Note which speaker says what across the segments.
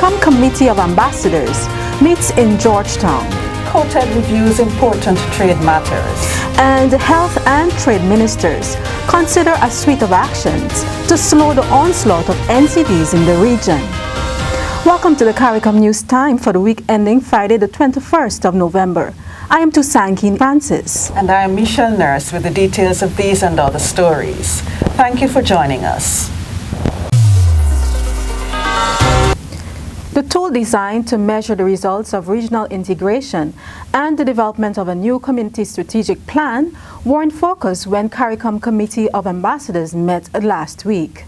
Speaker 1: CARICOM Committee of Ambassadors meets in Georgetown.
Speaker 2: COTED reviews important trade matters.
Speaker 1: And health and trade ministers consider a suite of actions to slow the onslaught of NDCs in the region. Welcome to the CARICOM News Time for the week ending Friday the 21st of November. I am Tusankin Francis.
Speaker 2: And I am Michelle Nurse with the details of these and other stories. Thank you for joining us.
Speaker 1: The tool designed to measure the results of regional integration and the development of a new community strategic plan were in focus when CARICOM Committee of Ambassadors met last week.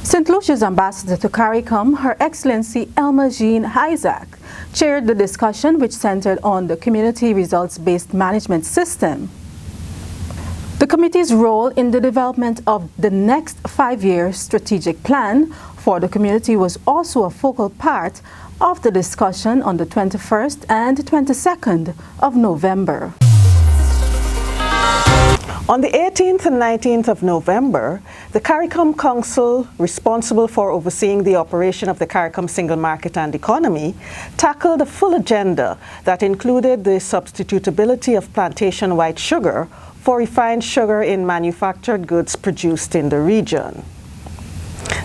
Speaker 1: St. Lucia's ambassador to CARICOM, Her Excellency Elma Jean Isaac, chaired the discussion which centered on the community results-based management system. The committee's role in the development of the next 5-year strategic plan for the community was also a focal part of the discussion on the 21st and 22nd of November.
Speaker 2: On the 18th and 19th of November, the CARICOM Council, responsible for overseeing the operation of the CARICOM single market and economy, tackled a full agenda that included the substitutability of plantation white sugar for refined sugar in manufactured goods produced in the region.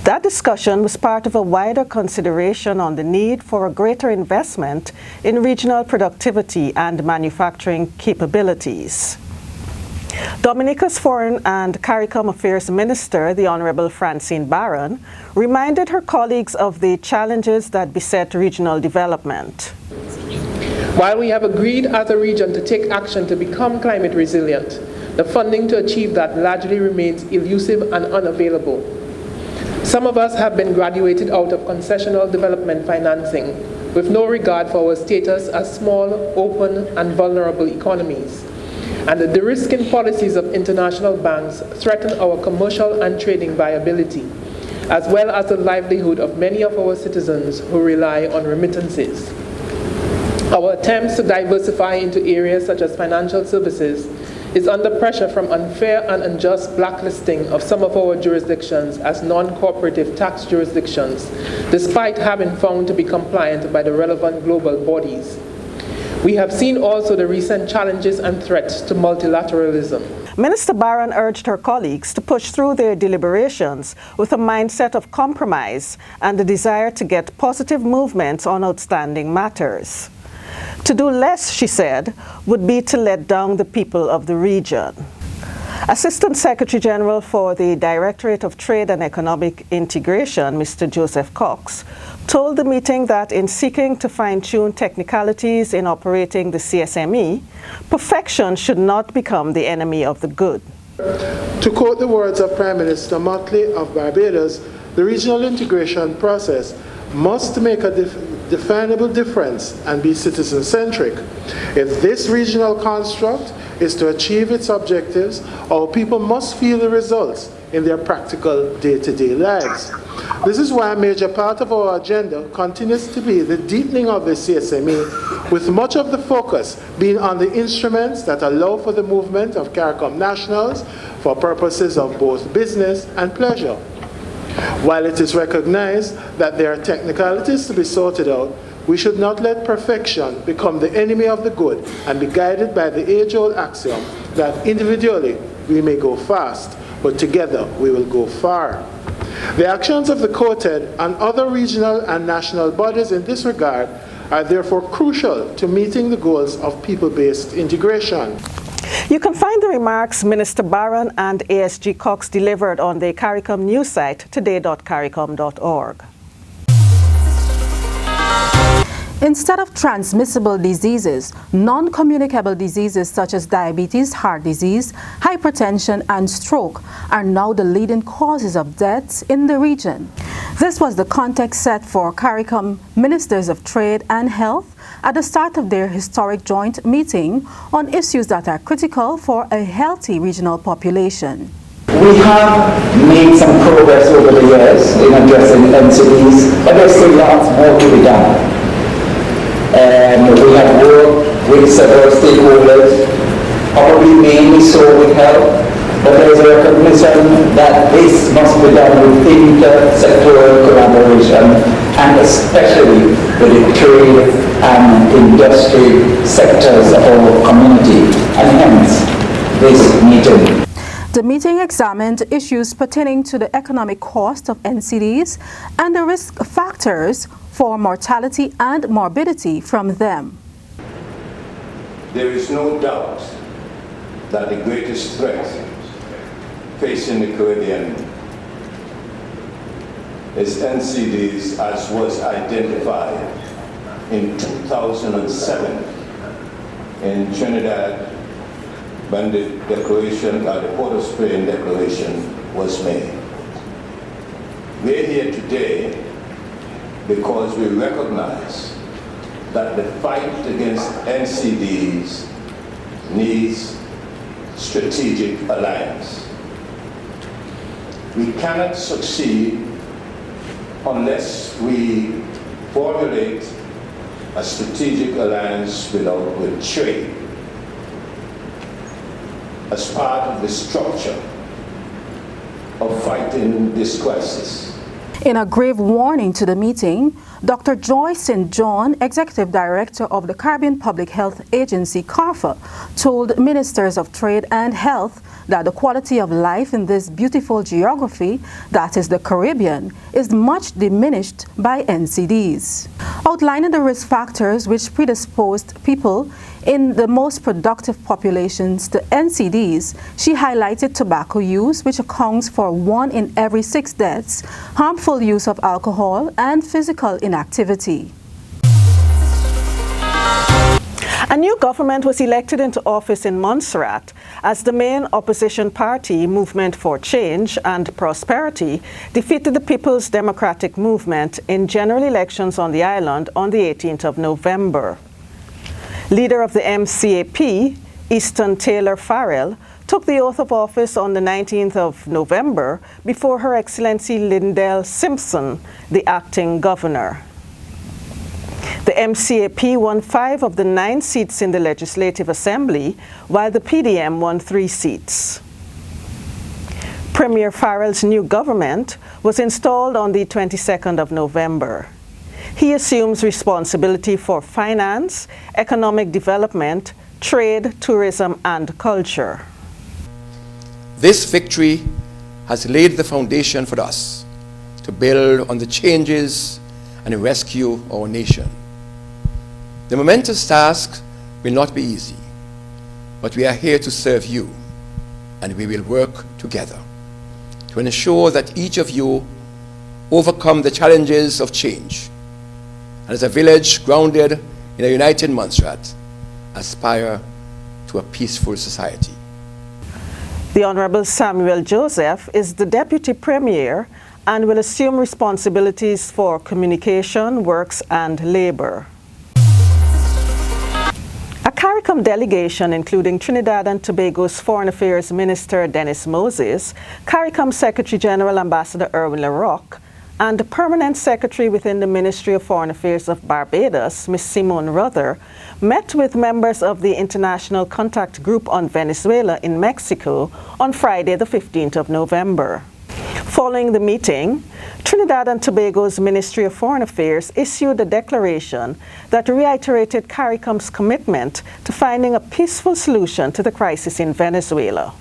Speaker 2: That discussion was part of a wider consideration on the need for a greater investment in regional productivity and manufacturing capabilities. Dominica's Foreign and CARICOM Affairs Minister, the Honorable Francine Browne, reminded her colleagues of the challenges that beset regional development.
Speaker 3: While we have agreed as a region to take action to become climate resilient, the funding to achieve that largely remains elusive and unavailable. Some of us have been graduated out of concessional development financing with no regard for our status as small, open, and vulnerable economies. And the de-risking policies of international banks threaten our commercial and trading viability, as well as the livelihood of many of our citizens who rely on remittances. Our attempts to diversify into areas such as financial services is under pressure from unfair and unjust blacklisting of some of our jurisdictions as non-cooperative tax jurisdictions, despite having found to be compliant by the relevant global bodies. We have seen also the recent challenges and threats to multilateralism.
Speaker 2: Minister Browne urged her colleagues to push through their deliberations with a mindset of compromise and the desire to get positive movements on outstanding matters. To do less, she said, would be to let down the people of the region. Assistant Secretary General for the Directorate of Trade and Economic Integration, Mr. Joseph Cox, told the meeting that in seeking to fine-tune technicalities in operating the CSME, perfection should not become the enemy of the good.
Speaker 4: To quote the words of Prime Minister Motley of Barbados, the regional integration process must make a definable difference and be citizen-centric. If this regional construct is to achieve its objectives, our people must feel the results in their practical day-to-day lives. This is why a major part of our agenda continues to be the deepening of the CSME, with much of the focus being on the instruments that allow for the movement of CARICOM nationals for purposes of both business and pleasure. While it is recognized that there are technicalities to be sorted out, we should not let perfection become the enemy of the good and be guided by the age-old axiom that individually we may go fast, but together we will go far. The actions of the COTED and other regional and national bodies in this regard are therefore crucial to meeting the goals of people-based integration.
Speaker 2: You can find the remarks Minister Browne and ASG Cox delivered on the CARICOM news site today.caricom.org.
Speaker 1: Instead of transmissible diseases, non-communicable diseases such as diabetes, heart disease, hypertension, and stroke are now the leading causes of deaths in the region. This was the context set for CARICOM Ministers of Trade and Health at the start of their historic joint meeting on issues that are critical for a healthy regional population.
Speaker 5: We have made some progress over the years in addressing NDCs, but there's still lots more to be done. We have worked with several stakeholders, probably mainly so with health, but there is a recognition that this must be done with inter-sectoral collaboration, and especially with the trade and industry sectors of our community, and hence this meeting.
Speaker 1: The meeting examined issues pertaining to the economic cost of NCDs and the risk factors for mortality and morbidity from them.
Speaker 6: There is no doubt that the greatest threat facing the Caribbean is NCDs, as was identified in 2007 in Trinidad when the declaration, the Port-of-Spain declaration was made. We're here today because we recognize that the fight against NCDs needs strategic alliance. We cannot succeed unless we formulate a strategic alliance with trade as part of the structure of fighting this crisis.
Speaker 1: In a grave warning to the meeting, Dr. Joy St. John, Executive Director of the Caribbean Public Health Agency, CARFA, told Ministers of Trade and Health that the quality of life in this beautiful geography, that is the Caribbean, is much diminished by NCDs. Outlining the risk factors which predisposed people in the most productive populations to NCDs, she highlighted tobacco use, which accounts for 1 in every 6 deaths, harmful use of alcohol, and physical inactivity.
Speaker 2: A new government was elected into office in Montserrat as the main opposition party, Movement for Change and Prosperity, defeated the People's Democratic Movement in general elections on the island on the 18th of November. Leader of the MCAP, Easton Taylor Farrell, took the oath of office on the 19th of November before Her Excellency Lindell Simpson, the acting governor. The MCAP won 5 of the 9 seats in the Legislative Assembly, while the PDM won 3 seats. Premier Farrell's new government was installed on the 22nd of November. He assumes responsibility for finance, economic development, trade, tourism, and culture.
Speaker 7: This victory has laid the foundation for us to build on the changes and rescue our nation. The momentous task will not be easy, but we are here to serve you, and we will work together to ensure that each of you overcome the challenges of change, and as a village grounded in a united Montserrat, aspire to a peaceful society.
Speaker 2: The Honorable Samuel Joseph is the Deputy Premier and will assume responsibilities for communication, works, and labor. A CARICOM delegation, including Trinidad and Tobago's Foreign Affairs Minister Dennis Moses, CARICOM Secretary General Ambassador Erwin LaRocque, and the Permanent Secretary within the Ministry of Foreign Affairs of Barbados, Ms. Simone Ruther, met with members of the International Contact Group on Venezuela in Mexico on Friday, the 15th of November. Following the meeting, Trinidad and Tobago's Ministry of Foreign Affairs issued a declaration that reiterated CARICOM's commitment to finding a peaceful solution to the crisis in Venezuela.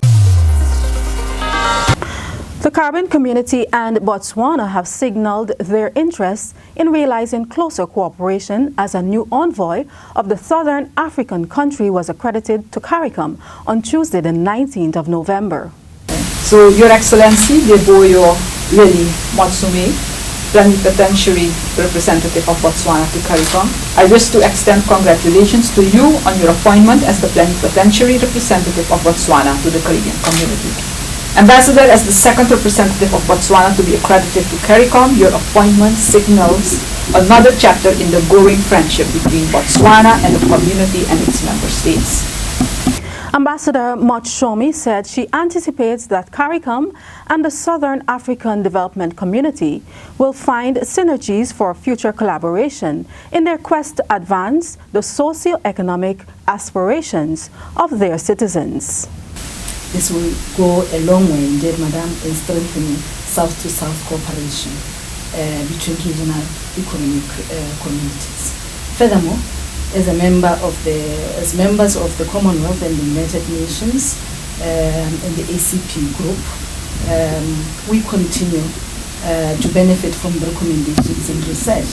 Speaker 1: The Caribbean community and Botswana have signaled their interest in realizing closer cooperation as a new envoy of the Southern African country was accredited to CARICOM on Tuesday, the 19th of November.
Speaker 8: So, Your Excellency, Deboyo Lily Matsume, Plenipotentiary Representative of Botswana to CARICOM, I wish to extend congratulations to you on your appointment as the Plenipotentiary Representative of Botswana to the Caribbean community. Ambassador, as the second representative of Botswana to be accredited to CARICOM, your appointment signals another chapter in the growing friendship between Botswana and the community and its member states.
Speaker 1: Ambassador Matsume said she anticipates that CARICOM and the Southern African Development Community will find synergies for future collaboration in their quest to advance the socio-economic aspirations of their citizens.
Speaker 9: This will go a long way, indeed, Madam, in strengthening South-to-South cooperation between regional economic communities. Furthermore, as members of the Commonwealth and the United Nations and the ACP group, we continue to benefit from the recommendations and research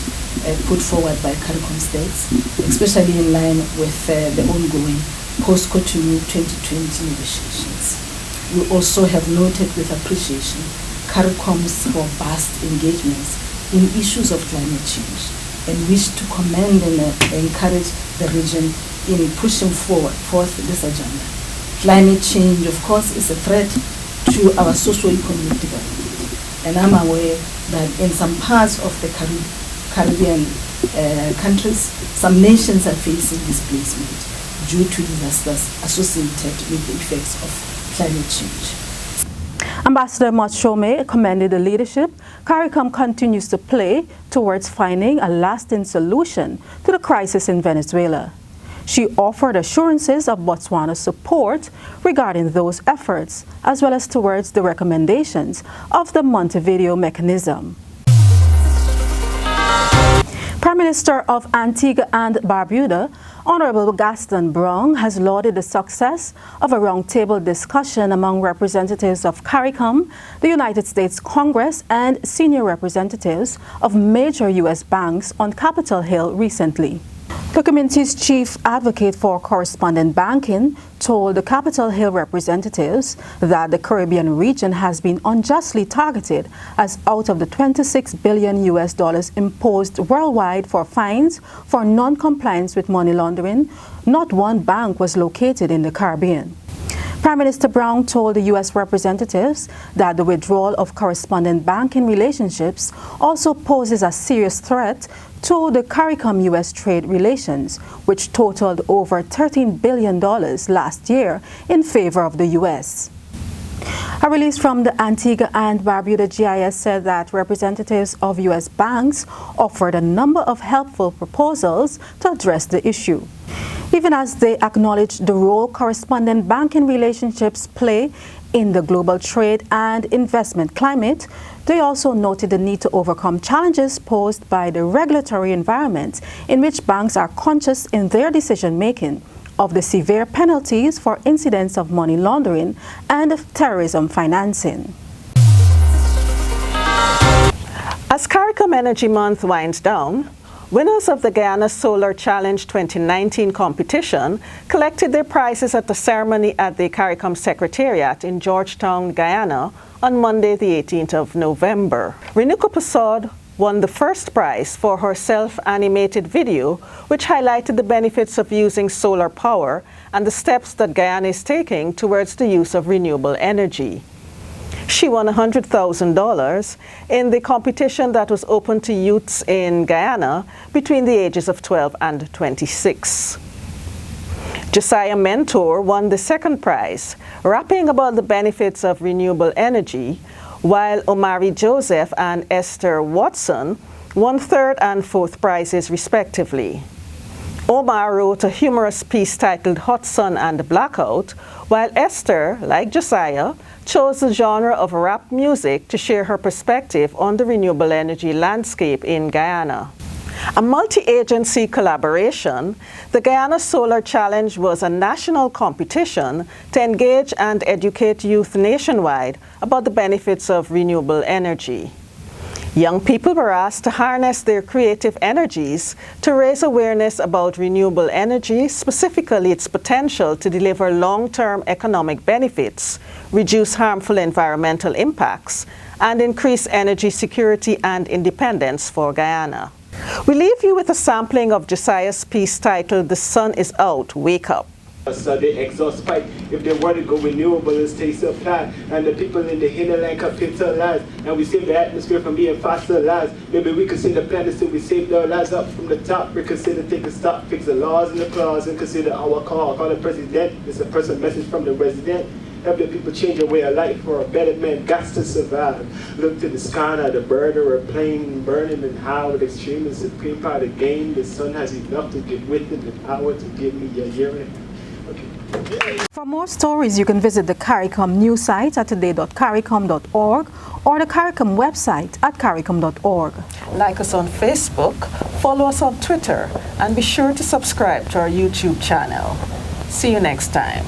Speaker 9: put forward by CARICOM states, especially in line with the ongoing post-Cotonou 2020 negotiations. We also have noted with appreciation CARICOM's robust engagements in issues of climate change and wish to commend and encourage the region in pushing forth this agenda. Climate change, of course, is a threat to our socio-economic development. And I'm aware that in some parts of the Caribbean countries, some nations are facing displacement due to disasters associated with the effects of climate change.
Speaker 1: Ambassador Montserrat commended the leadership CARICOM continues to play towards finding a lasting solution to the crisis in Venezuela. She offered assurances of Botswana's support regarding those efforts, as well as towards the recommendations of the Montevideo mechanism. Prime Minister of Antigua and Barbuda, Honorable Gaston Browne, has lauded the success of a roundtable discussion among representatives of CARICOM, the United States Congress, and senior representatives of major U.S. banks on Capitol Hill recently. The community's chief advocate for correspondent banking told the Capitol Hill representatives that the Caribbean region has been unjustly targeted, as out of the $26 billion imposed worldwide for fines for non-compliance with money laundering, not one bank was located in the Caribbean. Prime Minister Browne told the U.S. representatives that the withdrawal of correspondent banking relationships also poses a serious threat to the CARICOM-U.S. trade relations, which totaled over $13 billion last year in favor of the U.S. A release from the Antigua and Barbuda GIS said that representatives of U.S. banks offered a number of helpful proposals to address the issue. Even as they acknowledged the role correspondent banking relationships play in the global trade and investment climate, they also noted the need to overcome challenges posed by the regulatory environment in which banks are conscious in their decision-making of the severe penalties for incidents of money laundering and terrorism financing.
Speaker 2: As CARICOM Energy Month winds down, winners of the Guyana Solar Challenge 2019 competition collected their prizes at the ceremony at the CARICOM Secretariat in Georgetown, Guyana on Monday, the 18th of November. Renuka Pasod won the first prize for her self-animated video, which highlighted the benefits of using solar power and the steps that Guyana is taking towards the use of renewable energy. She won $100,000 in the competition that was open to youths in Guyana between the ages of 12 and 26. Josiah Mentor won the second prize, rapping about the benefits of renewable energy, while Omari Joseph and Esther Watson won third and fourth prizes respectively. Omar wrote a humorous piece titled Hot Sun and Blackout, while Esther, like Josiah, chose the genre of rap music to share her perspective on the renewable energy landscape in Guyana. A multi-agency collaboration, the Guyana Solar Challenge was a national competition to engage and educate youth nationwide about the benefits of renewable energy. Young people were asked to harness their creative energies to raise awareness about renewable energy, specifically its potential to deliver long-term economic benefits, reduce harmful environmental impacts, and increase energy security and independence for Guyana. We leave you with a sampling of Josiah's piece titled The Sun is Out, Wake Up.
Speaker 10: So the exhaust pipe, if they were to go renewable, is take supply, and the people in the hinterland can fertilize, and we save the atmosphere from being fossilized. Maybe we consider planet so we save our lives up from the top. We consider take a stop, fix the laws and the clause, and consider our call the president. It's a personal message from the resident. Help the people change their way of life for a better man got to survive. Look to the sky, now the bird or a plane burning and how with extreme and supreme power to gain. The sun has enough to give with it the power to give me a hearing. Okay.
Speaker 1: For more stories, you can visit the CARICOM news site at today.caricom.org or the CARICOM website at caricom.org.
Speaker 2: Like us on Facebook, follow us on Twitter, and be sure to subscribe to our YouTube channel. See you next time.